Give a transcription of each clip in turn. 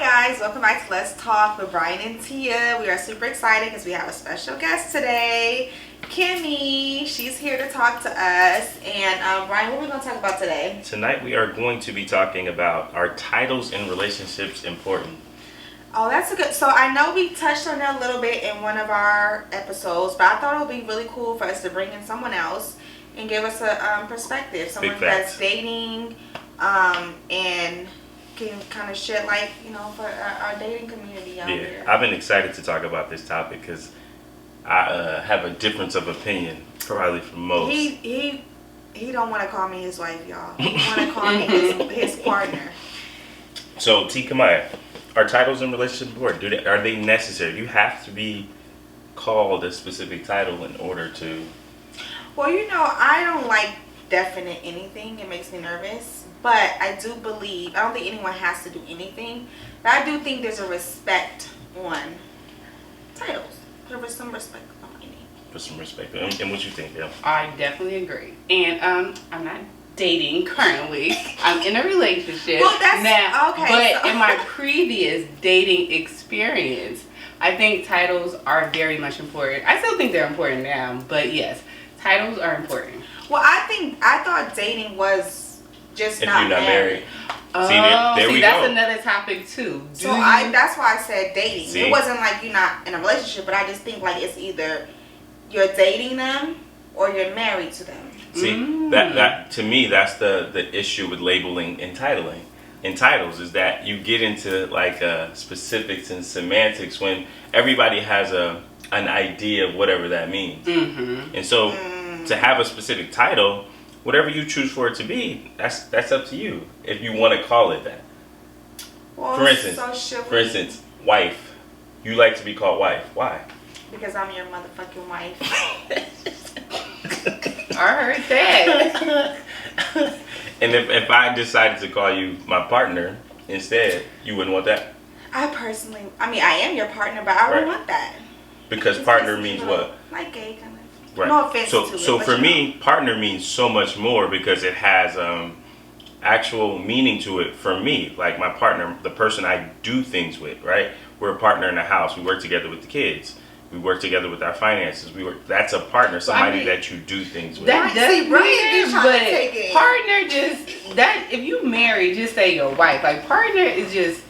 guys, welcome back to Let's Talk with Brian and Tia. We are super excited because we have a special guest today, Kimmy. She's here to talk to us. And Brian, what are we going to talk about today? Tonight we are going to be talking about, are titles in relationships important? Oh, that's a good... So I know we touched on that a little bit in one of our episodes, but I thought it would be really cool for us to bring in someone else and give us a perspective. Someone that's dating and can kind of shed light, for our dating community out here. I've been excited to talk about this topic because I have a difference of opinion probably from most. He don't want to call me his wife, y'all. He want to call me his partner. So, T. Kamaya, are titles in relationships important? Are they necessary? Do you have to be called a specific title in order to... Well, I don't like definite anything. It makes me nervous. But I do believe, I don't think anyone has to do anything, but I do think there's a respect on titles. There's some respect on my name. Put some respect. And what you think, Bill? I definitely agree. And I'm not dating currently. I'm in a relationship. Well, that's now, okay. But in my previous dating experience, I think titles are very much important. I still think they're important now, but yes, titles are important. Well, I thought dating was just if not you're not married. See, that's go. another topic too. That's why I said dating. See? It wasn't like you're not in a relationship, but I just think like it's either you're dating them or you're married to them. See, that to me, that's the issue with labeling and titling. In titles is that you get into like specifics and semantics when everybody has an idea of whatever that means. And so to have a specific title, whatever you choose for it to be, that's up to you. If you want to call it that. Well, For instance, wife. You like to be called wife. Why? Because I'm your motherfucking wife. I heard that. And if I decided to call you my partner instead, you wouldn't want that? I am your partner, but I wouldn't want that. Because partner means what? Like gay kind of. Right. No offense to it. So for me, partner means so much more because it has actual meaning to it for me. Like my partner, the person I do things with, right? We're a partner in the house. We work together with the kids. We work together with our finances. That's a partner, somebody that you do things with. That does but partner if you marry, just say your wife. Like partner is just,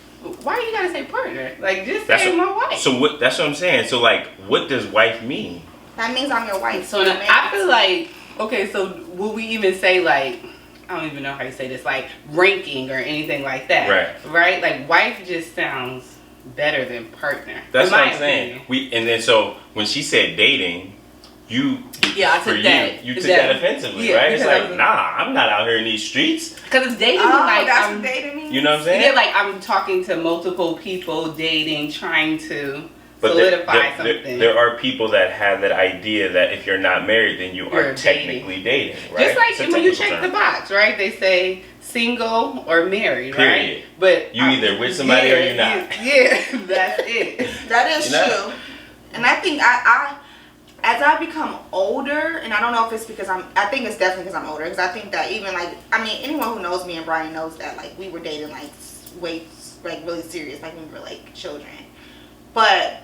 why you gotta say partner? Like just say my wife. So that's what I'm saying. So like, what does wife mean? That means I'm your wife. So I feel like, okay, so will we even say like, I don't even know how you say this, like ranking or anything like that. Right? Like wife just sounds better than partner. That's what I'm saying. So when she said dating, you took that offensively, right? It's like, I'm not out here in these streets. Because it's dating like that's what dating means. You know what I'm saying? Yeah, like I'm talking to multiple people, dating, trying to solidify something. There are people that have that idea that if you're not married, then you're technically dating, right? Just like when you check the box, right? They say single or married, period. Right? But you either with somebody or you're not. Yeah, that's it. That is true. And I think as I become older, and I don't know if it's because I think it's definitely because I'm older, because I think that even anyone who knows me and Brian knows that we were dating really serious, like we were like children. But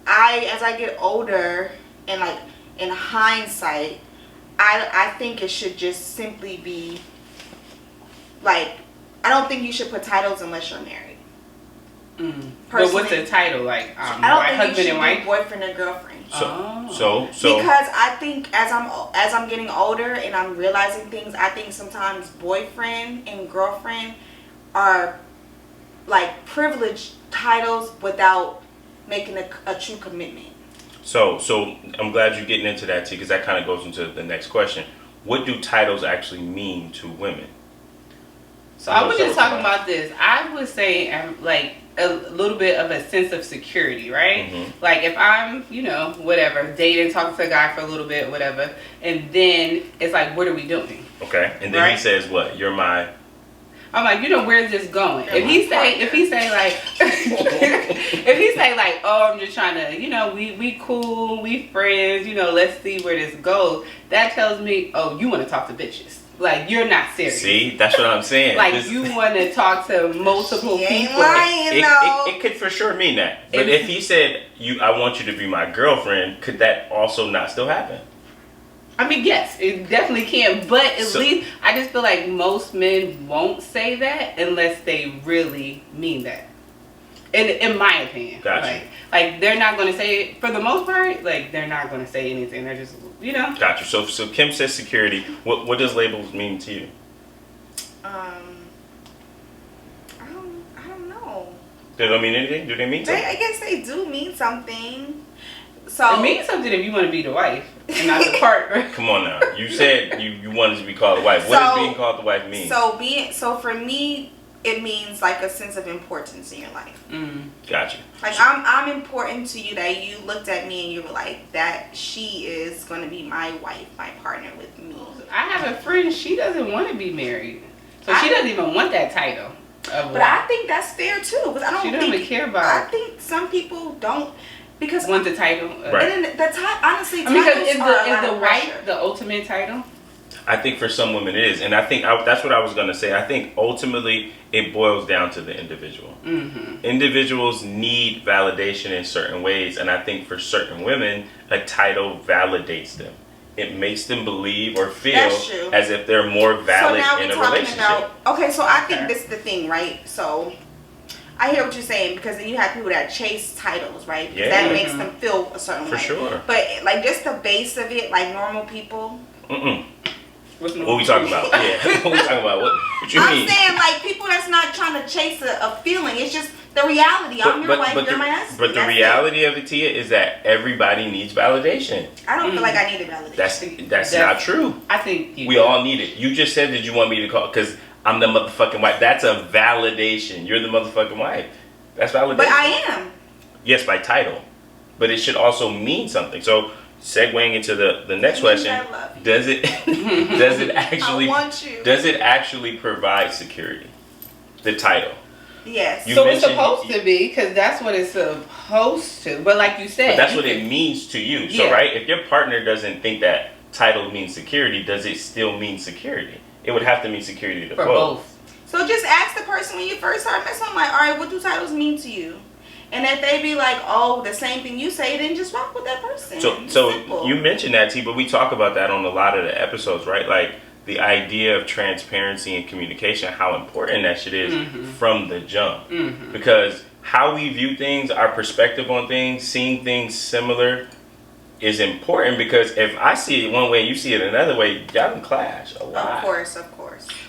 as I get older and in hindsight, I think it should just simply be I don't think you should put titles unless you're married. But what's the title? Like I don't think husband you should and wife, boyfriend and girlfriend. So because I think as I'm getting older and I'm realizing things, I think sometimes boyfriend and girlfriend are privileged titles without making a true commitment. So I'm glad you're getting into that too, because that kind of goes into the next question. What do titles actually mean to women? So I was just talking about this. I would say a little bit of a sense of security, right? Like if I'm, whatever, dating, talking to a guy for a little bit, whatever, and then it's like, what are we doing? Okay, and then he says, what? You're my... I'm like, where's this going? If he say like, oh, I'm just trying to, we cool, we friends, let's see where this goes. That tells me, oh, you want to talk to bitches. Like, you're not serious. See, that's what I'm saying. Like, you want to talk to multiple She ain't people. lying, though. It could for sure mean that. But if he said, I want you to be my girlfriend, could that also not still happen? I mean, yes, it definitely can. But at least, I just feel like most men won't say that unless they really mean that. In my opinion. Gotcha. Like, they're not going to say it, for the most part, like, they're not going to say anything. They're just, Gotcha. So Kim says security. What does labels mean to you? I don't know. They don't mean anything? Do they mean something? I guess they do mean something. So it means something if you want to be the wife and not the partner. Come on now. You said you wanted to be called the wife. What does being called the wife mean? So for me, it means like a sense of importance in your life. Gotcha. Like, I'm important to you, that you looked at me and you were like, that she is going to be my wife, my partner with me. I have a friend, she doesn't want to be married. So she doesn't even want that title. But I think that's fair too. Because I don't even care about it. I think some people don't. Because want the title. Right. And then honestly, I mean, because titles is the wife the ultimate title? I think for some women it is. And I think that's what I was going to say. I think ultimately it boils down to the individual. Mm-hmm. Individuals need validation in certain ways. And I think for certain women, a title validates them. It makes them believe or feel as if they're more valid in a relationship. Okay, so I think this is the thing, right? So I hear what you're saying, because then you have people that chase titles, right? Because that makes them feel a certain way. For sure. But like just the base of it, like normal people. What we talking about? Yeah, what we talking about? What you mean? I'm saying like people that's not trying to chase a feeling. It's just the reality. I'm your wife, you're my husband. But the reality of it, Tia, is that everybody needs validation. I don't feel like I need a validation. That's not true. I think we all need it. You just said that you want me to call because I'm the motherfucking wife. That's a validation. You're the motherfucking wife. That's validation. But I am. Yes, by title. But it should also mean something. So segueing into the next question, does it actually does it actually provide security? The title. Yes. So it's supposed to be, because that's what it's supposed to. But like you said, but that's what it means to you. So right, if your partner doesn't think that title means security, does it still mean security? It would have to mean security to both. So just ask the person when you first start messing. I'm like, all right, what do titles mean to you? And if they be like, oh, the same thing you say, then just rock with that person. So you mentioned that, T, but we talk about that on a lot of the episodes, right? Like the idea of transparency and communication, how important that shit is from the jump. Because how we view things, our perspective on things, seeing things similar is important, because if I see it one way and you see it another way, y'all can clash a lot. Of course.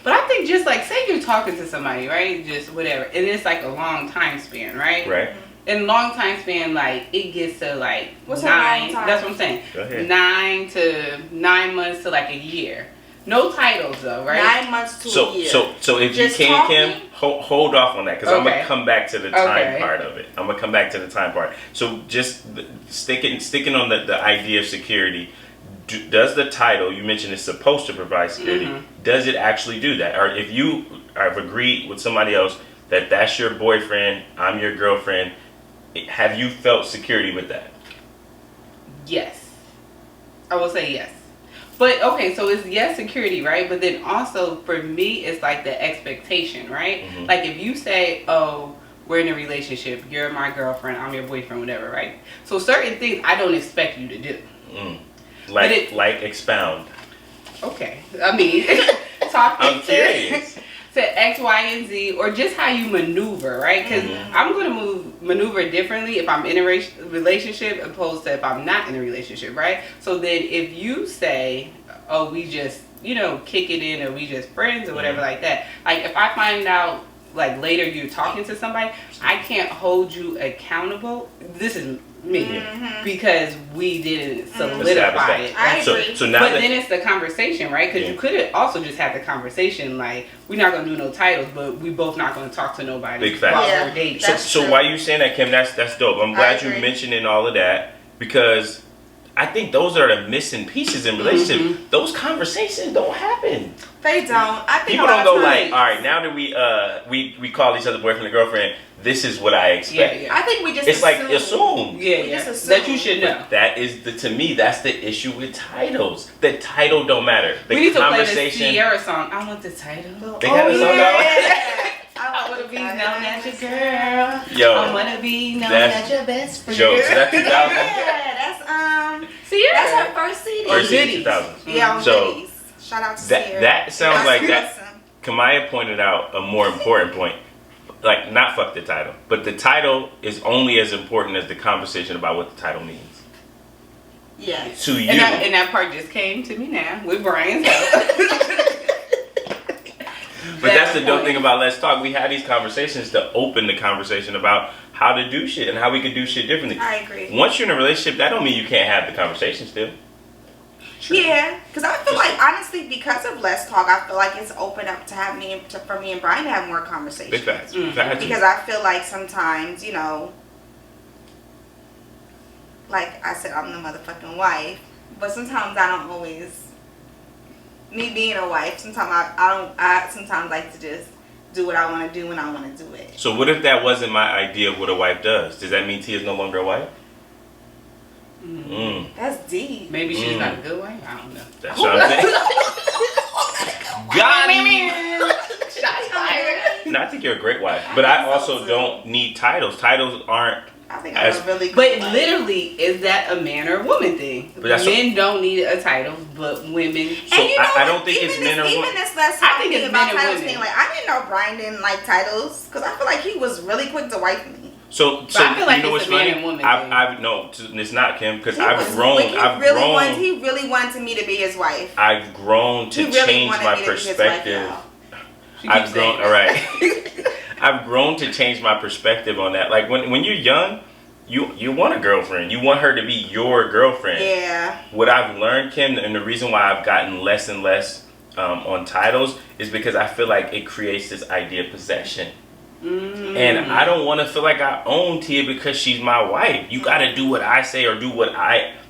But I think just like, say you're talking to somebody, right? Just whatever. And it's like a long time span, right? Right. In long time span, like it gets to like what's 9. That's what I'm saying. Go ahead. 9 months to like a year. No titles though, right? 9 months to a year. So if just you can, Kim, hold off on that, because I'm gonna come back to the time part of it. I'm gonna come back to the time part. So just sticking on the idea of security. Does the title you mentioned is supposed to provide security? Does it actually do that? Or if you have agreed with somebody else that that's your boyfriend, I'm your girlfriend, have you felt security with that? Yes, I will say yes. But okay, so it's yes, security, right? But then also for me, it's like the expectation, right? Like if you say, oh, we're in a relationship, you're my girlfriend, I'm your boyfriend, whatever, right? So certain things I don't expect you to do. Like expound. Okay, I mean, I'm curious. To X, Y, and Z, or just how you maneuver, right? Because I'm going to maneuver differently if I'm in a relationship opposed to if I'm not in a relationship, right? So then if you say, oh, we just, kick it in, or we just friends or whatever like that, like if I find out like later you're talking to somebody, I can't hold you accountable. This is me because we didn't solidify it. I agree. So now but then it's the conversation, right? Because you could also just have the conversation like, we're not gonna do no titles, but we both not gonna talk to nobody Big fact. while we're dating. So why you saying that, Kim? That's dope. I'm glad you mentioning all of that, because I think those are the missing pieces in relationship. Mm-hmm. Those conversations don't happen. They don't. I think people don't go like, all right, now that we call each other boyfriend and girlfriend, this is what I expect. I think we just it's like assume. Just assume that you should know. But that is to me, that's the issue with titles. The title don't matter. The we need conversation. To play the Sierra song. I want the title. They got a song out. I want to be known as your girl. Yo, I want to be known as your best friend. Jokes. That's 2000. Yeah, that's Sierra. That's her first CD. First CD, 2000. Yeah, on so shout out to Sierra. That sounds like that. Kamaya pointed out a more important point. Like, not fuck the title, but the title is only as important as the conversation about what the title means. Yeah. To you. And that part just came to me now with Brian's help. But that's the dope thing about Let's Talk. We had these conversations to open the conversation about how to do shit and how we could do shit differently. I agree. Once you're in a relationship, that don't mean you can't have the conversation still. True. Yeah, because I feel like, honestly, because of Let's Talk, I feel like it's opened up to for me and Brian to have more conversations. Big facts. Mm-hmm. Because I feel like sometimes, you know, like I said, I'm the motherfucking wife, but sometimes I don't always. Me being a wife, sometimes I sometimes like to just do what I want to do when I want to do it. So what if that wasn't my idea of what a wife does? Does that mean Tia is no longer a wife? That's deep. Maybe she's not a good wife. I don't know. That's what I'm saying. Got me. Shots fired. No, I think you're a great wife, but I also don't need titles. Titles aren't. I think I'm a really good But wife. literally, is that a man or woman thing? Men don't need a title, but women. So and you know, I don't think it's men or women. Even this last I think it's about men and titles women. thing, like I didn't know Brian didn't like titles because I feel like he was really quick to wife me. So I feel like you know it's what's a man funny? and woman I've no, it's not Kim because He I've grown. He really wanted me to be his wife. I've grown to He really change wanted my me to be his wife, perspective. y'all. I've grown. All right. I've grown to change my perspective on that. Like when you're young, you want a girlfriend. You want her to be your girlfriend. Yeah. What I've learned, Kim, and the reason why I've gotten less and less on titles is because I feel like it creates this idea of possession. And I don't want to feel like I own Tia because she's my wife. You got to do what I say or do what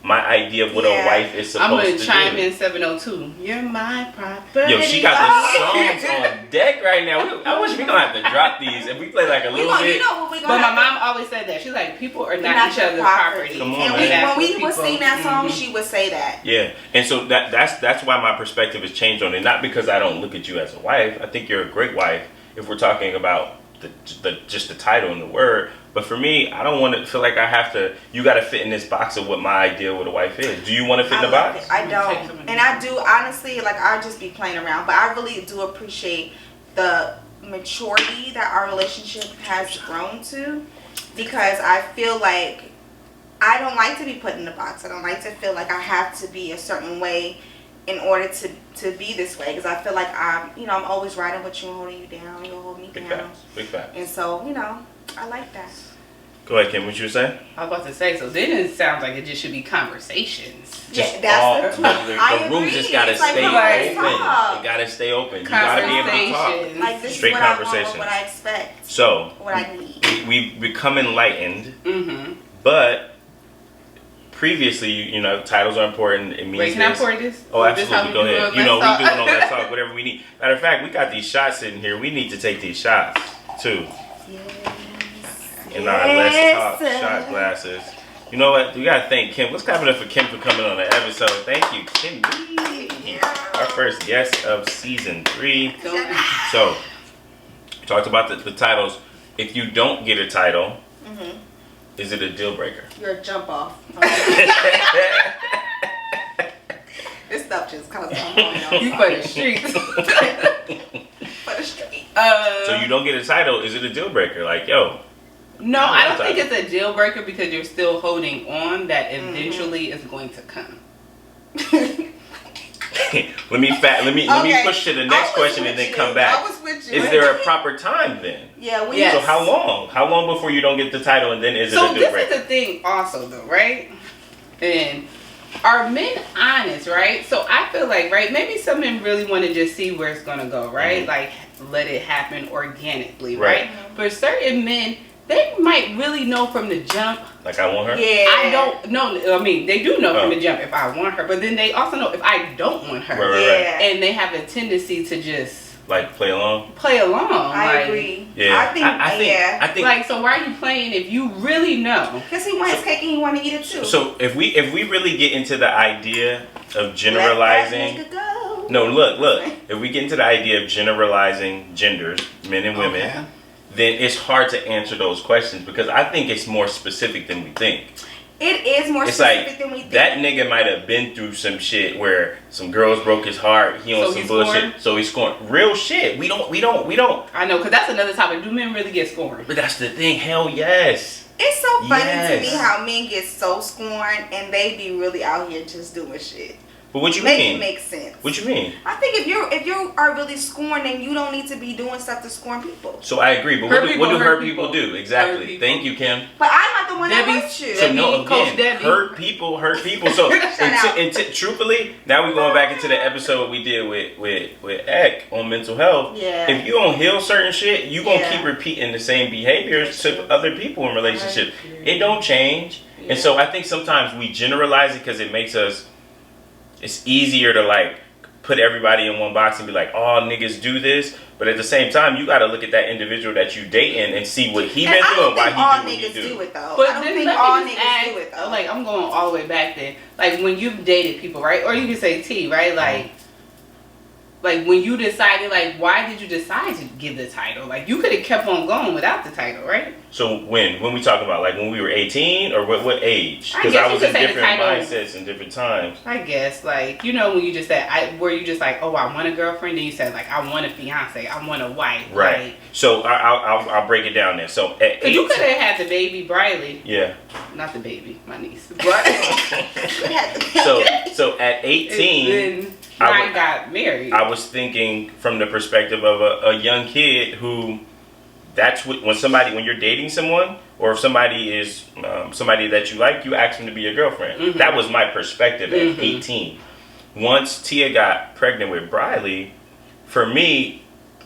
my idea of what a wife is supposed to do. I'm going to chime in 702. You're my property. Yo, she got the songs on deck right now. I wish we going to have to drop these and we play like a little bit. You know what we But my mom always said that. She's like, people are not each other's property. Come on, and man. when we would sing that song, she would say that. Yeah, and so that's why my perspective has changed on it. Not because I don't look at you as a wife. I think you're a great wife if we're talking about just the title and the word. But for me, I don't want to feel like I have to. You got to fit in this box of what my idea of what a wife is. Do you want to fit in the box? I don't, and I do honestly. Like I just be playing around, but I really do appreciate the maturity that our relationship has grown to, because I feel like I don't like to be put in a box. I don't like to feel like I have to be a certain way in order to be this way, because I feel like I'm always riding with you and holding you down. You'll hold me down. Big facts. And so, I like that. Go ahead, Kim. What you were saying? I was about to say, so then it sounds like it just should be conversations. Just that's the room agree. just gotta It's like stay when open. we talk. It gotta stay open. You gotta be able to talk. Like this Straight is what I conversations. want, what I expect. So what I need. we've become enlightened, Mm-hmm. but previously, titles are important. It means Wait, can I pour this? Oh, absolutely. Go ahead. We do it on Let's Talk, whatever we need. Matter of fact, we got these shots sitting here. We need to take these shots too. In our Let's Talk shot glasses. You know what? We gotta thank Kim. Let's clap it up for Kim for coming on the episode. Thank you, Kim. Our first guest of season 3. So, we talked about the titles. If you don't get a title, is it a deal breaker? You're a jump off. This stuff just comes on. You for the streets. For the street. So you don't get a title, is it a deal breaker? Like, yo. No, I don't think it's a deal breaker because you're still holding on that eventually is going to come. Let me push to the next question and then come back. I was with you. Is there a proper time then? Yeah, Yes. So how long? How long before you don't get the title and then is it a deal breaker? So this is the thing also though, right? And are men honest, right? So I feel like, right, maybe some men really want to just see where it's going to go, right? Like let it happen organically, right? But certain men, they might really know from the jump, Like, I want her? Yeah. I don't know. I mean, they do know from the jump if I want her, but then they also know if I don't want her. Right. And they have a tendency to just like play along. I agree. Yeah. I think like, so why are you playing if you really know? Because he wants cake and he want to eat it too. So if we really get into the idea of generalizing, let that nigga go. no, look. If we get into the idea of generalizing genders, men and women, then it's hard to answer those questions because I think it's more specific than we think. It is more specific than we think. That nigga might have been through some shit where some girls broke his heart. He on some bullshit, scoring? So he's scoring real shit. We don't. I know, because that's another topic. Do men really get scorned? But that's the thing. Hell yes. It's so funny to me how men get so scorned and they be really out here just doing shit. But what you mean? It makes sense. What you mean? I think if you are really scorned, then you don't need to be doing stuff to scorn people. So I agree, but what do hurt people do? Exactly. Thank you, Kim. But I'm not the one that hurts you. So no, again, hurt people. So truthfully, now we're going back into the episode we did with Ek on mental health. Yeah. If you don't heal certain shit, you gonna keep repeating the same behaviors to other people in relationships. It don't change. Yeah. And so I think sometimes we generalize it because it makes us. It's easier to like put everybody in one box and be like, "Oh, niggas do this," but at the same time, you got to look at that individual that you dating and see what he been through and why he do what he do. It though. But I don't think all niggas do it though. Like, I'm going all the way back then. Like, when you've dated people, right? Or you can say T, right? Like when you decided, like, why did you decide to give the title? Like, you could have kept on going without the title, right? So when we talk about, like, when we were 18 or what age? Because I was in different mindsets and different times. I guess, like, you know, when you just said, were you just like, oh, I want a girlfriend? Then you said, like, I want a fiance, I want a wife. Right. Like, so I'll break it down there. So at 18, you could have had the baby Briley. Yeah. Not the baby, my niece. so at 18. I got married. I was thinking from the perspective of a young kid who, that's what, when you're dating someone or if somebody is somebody that you like, you ask them to be your girlfriend. Mm-hmm. That was my perspective at 18. Once Tia got pregnant with Briley, for me,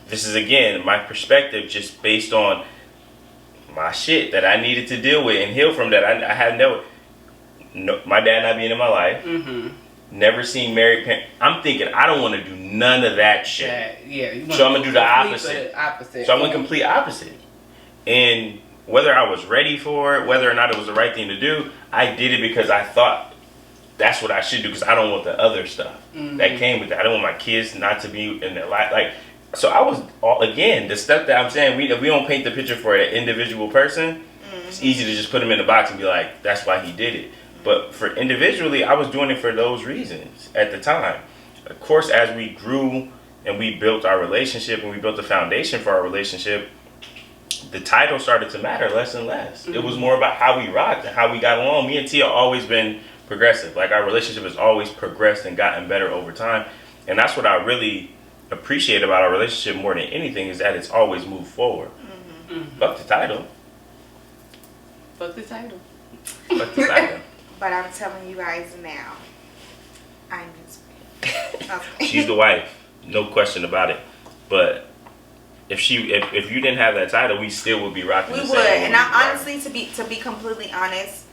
this is again my perspective just based on my shit that I needed to deal with and heal from that. I had no my dad not being in my life. Mm-hmm. Never seen married parents. I'm thinking I don't want to do none of that shit. So I'm gonna do the opposite. So I'm gonna complete opposite. And whether I was ready for it, whether or not it was the right thing to do, I did it because I thought that's what I should do because I don't want the other stuff that came with that. I don't want my kids not to be in their life. Like, so I was again the stuff that I'm saying. We don't paint the picture for an individual person. It's easy to just put them in the box and be like, that's why he did it. But for individually, I was doing it for those reasons at the time. Of course, as we grew and we built our relationship and we built the foundation for our relationship, the title started to matter less and less. Mm-hmm. It was more about how we rocked and how we got along. Me and Tia always been progressive. Like, our relationship has always progressed and gotten better over time. And that's what I really appreciate about our relationship more than anything is that it's always moved forward. Mm-hmm. Fuck the title. Fuck the title. Fuck the title. But I'm telling you guys now, I'm miserable. She's the wife, no question about it. But if you didn't have that title, we still would be rocking. We would, and I honestly, to be completely honest,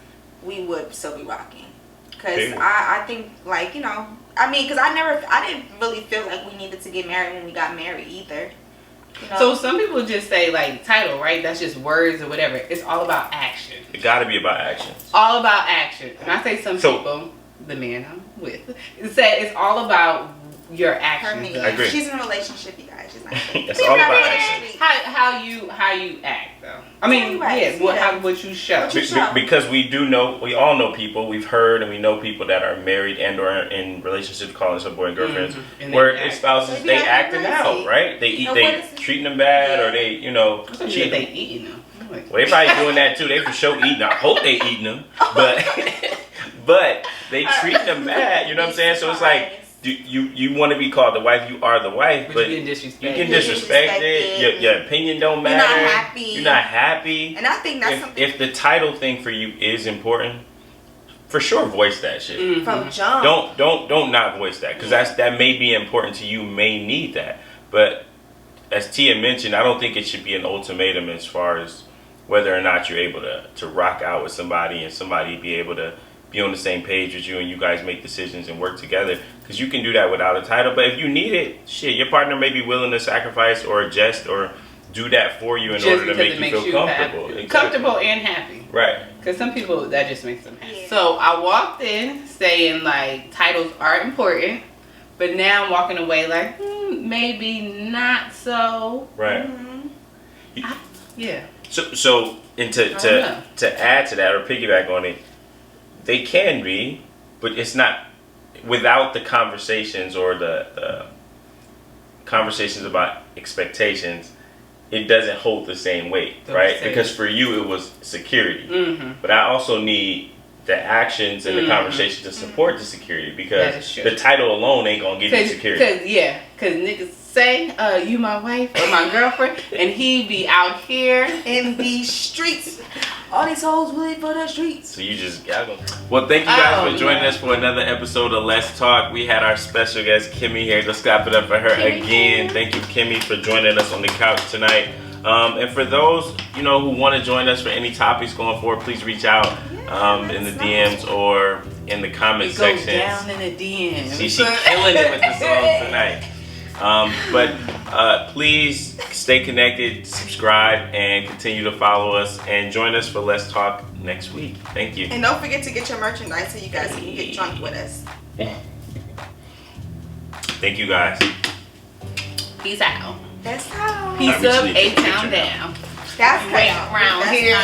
we would still be rocking. Because I think, like, you know, I mean, because I didn't really feel like we needed to get married when we got married either. You know? So some people just say, like, title, right? That's just words or whatever. It's all about action. It got to be about action. All about action. And I say people, the man I'm with, say it's all about your actions. I agree. She's in a relationship, you guys. She's not. It's all about action. How you act though. I mean, what you show. Because we all know people. We've heard and we know people that are married and or in relationships, calling some boy and girlfriends, where their spouses they acting out, right? They treating them bad or they cheating. They eating them. Well, they probably doing that too. They for sure eating. I hope they eating them, but they treat them bad. You know what I'm saying? So it's like. You want to be called the wife, you are the wife, but you get disrespected. Your opinion don't matter. You're not happy. And I think that's something. If the title thing for you is important, for sure voice that shit. Mm-hmm. From jump. Don't not voice that because that may be important to you. May need that, but as Tia mentioned, I don't think it should be an ultimatum as far as whether or not you're able to rock out with somebody and somebody be able to be on the same page with you and you guys make decisions and work together, because you can do that without a title. But if you need it, shit, your partner may be willing to sacrifice or adjust or do that for you in order to make you feel comfortable. Exactly. Comfortable and happy. Right. Because some people, that just makes them happy. Yeah. So I walked in saying like titles are important, but now I'm walking away like maybe not so. Right. Yeah. So and to add to that or piggyback on it, they can be, but it's not without the conversations or the conversations about expectations. It doesn't hold the same weight, right? Because for you it was security, but I also need the actions and the conversation to support the security, because the title alone ain't gonna give you security. Because niggas say, you my wife or my girlfriend, and he be out here in these streets. All these hoes really for the streets. So you just gotta go. Well, thank you guys for joining us for another episode of Let's Talk. We had our special guest Kimmy here. Let's clap it up for her again. Thank you, Kimmy, for joining us on the couch tonight. And for those who want to join us for any topics going forward, please reach out in the DMs or in the comment section. Go down in the DMs. She's killing it with the songs tonight. But please stay connected, subscribe, and continue to follow us. And join us for Let's Talk next week. Thank you. And don't forget to get your merchandise so you guys can get drunk with us. Thank you, guys. Peace out. That's how. Peace up, 8 town down. That's right around here.